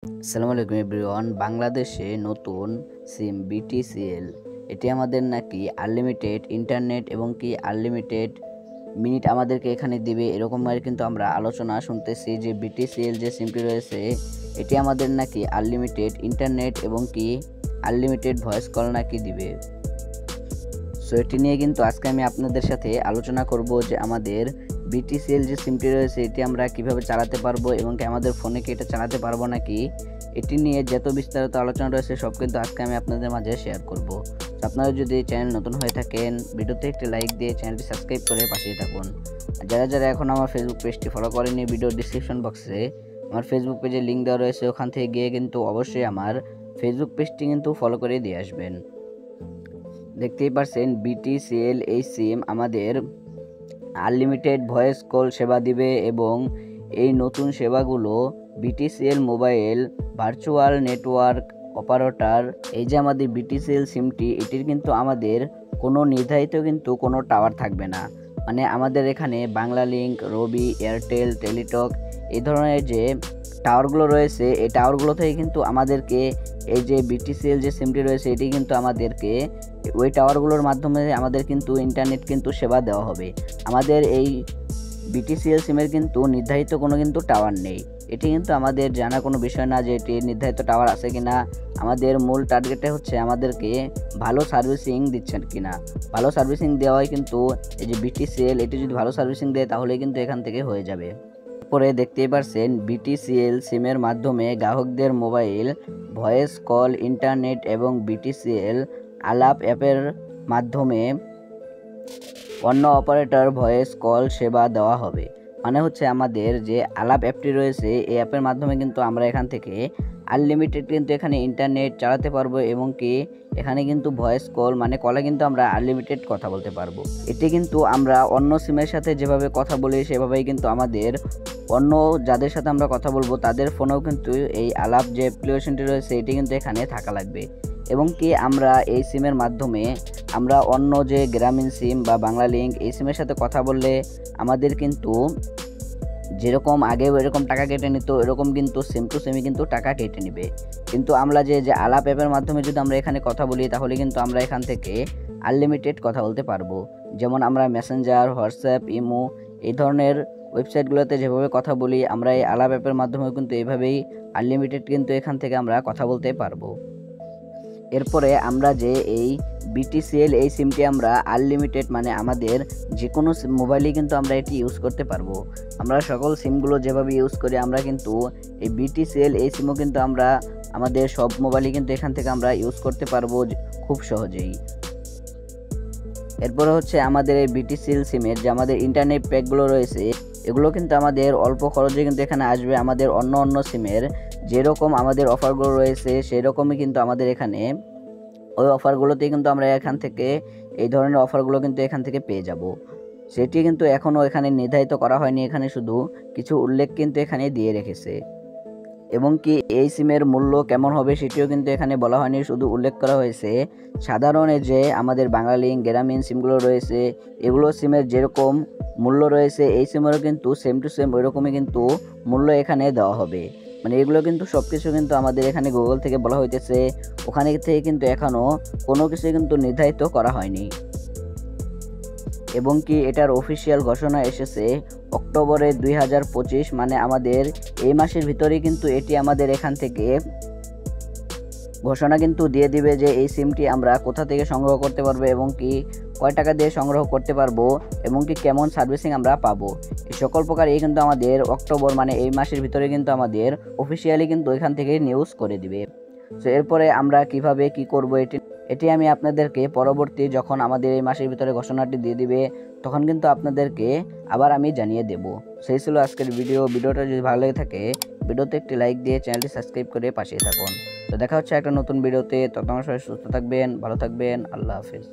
আসসালামু আলাইকুম এভরিওয়ান। বাংলাদেশে নতুন সিম বিটিসিএল, এটি আমাদের নাকি আনলিমিটেড ইন্টারনেট এবং কি আনলিমিটেড মিনিট আমাদেরকে এখানে দিবে, এরকম কিন্তু আমরা আলোচনা শুনতেছি যে বিটিসিএল যে সিমটি রয়েছে এটি আমাদের নাকি আনলিমিটেড ইন্টারনেট এবং কি আনলিমিটেড ভয়েস কল নাকি দিবে। সো এটি নিয়ে কিন্তু আজকে আমি আপনাদের সাথে আলোচনা করব যে আমাদের বিটিসিএল যে সিমটি রয়েছে এটি আমরা কিভাবে চালাতে পারবো এবং কি আমাদের ফোনে কি এটা চালাতে পারবো নাকি, এটি নিয়ে যত বিস্তারিত আলোচনা রয়েছে সব কিন্তু আজকে আমি আপনাদের মাঝে শেয়ার করব। তো আপনারা যদি চ্যানেল নতুন হয়ে থাকেন ভিডিওতে একটি লাইক দিয়ে চ্যানেলটি সাবস্ক্রাইব করে পাশেই থাকুন। যারা যারা এখন আমার ফেসবুক পেজটি ফলো করেনি, ভিডিও ডিসক্রিপশন বক্সে আমার ফেসবুক পেজে লিঙ্ক দেওয়া রয়েছে, ওখান থেকে গিয়ে কিন্তু অবশ্যই আমার ফেসবুক পেজটি কিন্তু ফলো করে দিয়ে আসবেন। দেখতেই পারছেন বিটিসিএল এই সিম আমাদের আনলিমিটেড ভয়েস কল সেবা দিবে এবং এই নতুন সেবাগুলো BTCL mobile virtual network operator, এই যে আমাদের বিটিসিএল সিমটি এটির কিন্তু আমাদের কোনো নির্ধারিত কিন্তু কোনো টাওয়ার থাকবে না। মানে আমাদের এখানে বাংলালিংক, রবি, এয়ারটেল, টেলিটক এই ধরনের যে টাওয়ারগুলো রয়েছে এই টাওয়ারগুলো থেকে কিন্তু আমাদেরকে এই যে বিটিসিএল যে সিমটি রয়েছে এটি কিন্তু আমাদেরকে ওই টাওয়ারগুলোর মাধ্যমে আমাদের কিন্তু ইন্টারনেট কিন্তু সেবা দেওয়া হবে। আমাদের এই বিটিসিএল সিমের কিন্তু নির্ধারিত কোনো কিন্তু টাওয়ার নেই, এটি কিন্তু আমাদের জানা কোনো বিষয় না যে এটি নির্ধারিত টাওয়ার আছে কিনা। আমাদের মূল টার্গেটে হচ্ছে আমাদেরকে ভালো সার্ভিসিং দিচ্ছেন কিনা। ভালো সার্ভিসিং দেওয়াই কিন্তু এই যে বিটিসিএল এটি যদি ভালো সার্ভিসিং দেয় তাহলে কিন্তু এখান থেকে হয়ে যাবে। পরে দেখতেই পারছেন বিটিসিএল সিমের মাধ্যমে গ্রাহকদের মোবাইল ভয়েস কল, ইন্টারনেট এবং বিটিসিএল আলাপ অ্যাপের মাধ্যমে অন্য অপারেটর ভয়েস কল সেবা দেওয়া হবে। মানে হচ্ছে আমাদের যে আলাপ অ্যাপটি রয়েছে এই অ্যাপের মাধ্যমে কিন্তু আমরা এখান থেকে আনলিমিটেড কিন্তু এখানে ইন্টারনেট চালাতে পারবো এবং কি এখানে কিন্তু ভয়েস কল মানে কলে কিন্তু আমরা আনলিমিটেড কথা বলতে পারবো। এটি কিন্তু আমরা অন্য সিমের সাথে যেভাবে কথা বলি সেভাবেই কিন্তু আমাদের অন্য যাদের সাথে আমরা কথা বলবো তাদের ফোনেও কিন্তু এই আলাপ যে অ্যাপ্লিকেশনটি রয়েছে এটি কিন্তু এখানে থাকা লাগবে এবং কি আমরা এই সিমের মাধ্যমে আমরা অন্য যে গ্রামীণ সিম বা বাংলালিংক এই সিমের সাথে কথা বললে আমাদের কিন্তু যেরকম আগে এরকম টাকা কেটে নিত এরকম কিন্তু সেম টু সেমই কিন্তু টাকা কেটে নেবে। কিন্তু আমরা যে আলাপ অ্যাপের মাধ্যমে যদি আমরা এখানে কথা বলি তাহলে কিন্তু আমরা এখান থেকে আনলিমিটেড কথা বলতে পারবো। যেমন আমরা মেসেঞ্জার, হোয়াটসঅ্যাপ, ইমো এই ধরনের ওয়েবসাইটগুলোতে যেভাবে কথা বলি আমরা এই আলাপ অ্যাপের মাধ্যমেও কিন্তু এইভাবেই আনলিমিটেড কিন্তু এখান থেকে আমরা কথা বলতে পারবো। এরপরে আমরা যে এই বিটিসিএল এই সিমটি আমরা আনলিমিটেড মানে আমাদের যে কোনো মোবাইলেই কিন্তু আমরা এটি ইউজ করতে পারবো। আমরা সকল সিমগুলো যেভাবে ইউজ করি আমরা কিন্তু এই বিটিসিএল এই সিমও কিন্তু আমরা আমাদের সব মোবাইলে কিন্তু এখান থেকে আমরা ইউজ করতে পারবো খুব সহজেই। এরপরে হচ্ছে আমাদের এই বিটিসিএল সিমের যে আমাদের ইন্টারনেট প্যাকগুলো রয়েছে এগুলো কিন্তু আমাদের অল্প খরচে কিন্তু এখানে আসবে। আমাদের অন্য অন্য সিমের যেরকম আমাদের অফারগুলো রয়েছে সেই রকমই কিন্তু আমাদের এখানে ওই অফারগুলোতেই কিন্তু আমরা এখান থেকে এই ধরনের অফারগুলো কিন্তু এখান থেকে পেয়ে যাব। সেটি কিন্তু এখনও এখানে নির্ধারিত করা হয়নি, এখানে শুধু কিছু উল্লেখ কিন্তু এখানে দিয়ে রেখেছে এবং কি এই সিমের মূল্য কেমন হবে সেটিও কিন্তু এখানে বলা হয়নি, শুধু উল্লেখ করা হয়েছে সাধারণ যে আমাদের বাংলালিংক গ্রামীণ সিমগুলো রয়েছে এগুলো সিমের যেরকম মূল্য রয়েছে এই সিমেরও কিন্তু সেম টু সেম ওই রকমই কিন্তু মূল্য এখানে দেওয়া হবে। মানে এগুলো কিন্তু সব কিছু কিন্তু আমাদের এখানে গুগল থেকে বলা হইতেছে, ওখানে থেকে কিন্তু এখনও কোনো কিছু কিন্তু নির্ধারিত করা হয়নি এবং কি এটার অফিসিয়াল ঘোষণা এসেছে অক্টোবরে 2025, মানে আমাদের এই মাসের ভিতরেই কিন্তু এটি আমাদের এখান থেকে ঘোষণা কিন্তু দিয়ে দিবে যে এই সিমটি আমরা কোথা থেকে সংগ্রহ করতে পারবো এবং কি কয় টাকা দিয়ে সংগ্রহ করতে পারবো এবং কি কেমন সার্ভিসিং আমরা পাবো। এই সকল প্রকার এই কিন্তু আমাদের অক্টোবর মানে এই মাসের ভিতরে কিন্তু আমাদের অফিসিয়ালি কিন্তু এখান থেকে নিউজ করে দিবে। সো এরপরে আমরা কিভাবে কি করব এটি আমি আপনাদেরকে পরবর্তী যখন আমাদের এই মাসের ভিতরে ঘোষণাটি দিয়ে দিবে তখন কিন্তু আপনাদেরকে আবার আমি জানিয়ে দেব। সেই ছিল আজকের ভিডিওটা যদি ভালো লেগে থাকে ভিডিওতে একটি লাইক দিয়ে চ্যানেলটি সাবস্ক্রাইব করে পাশে থাকুন। তো দেখা হচ্ছে একটা নতুন ভিডিওতে, ততক্ষণ সবাই সুস্থ থাকবেন, ভালো থাকবেন, আল্লাহ হাফেজ।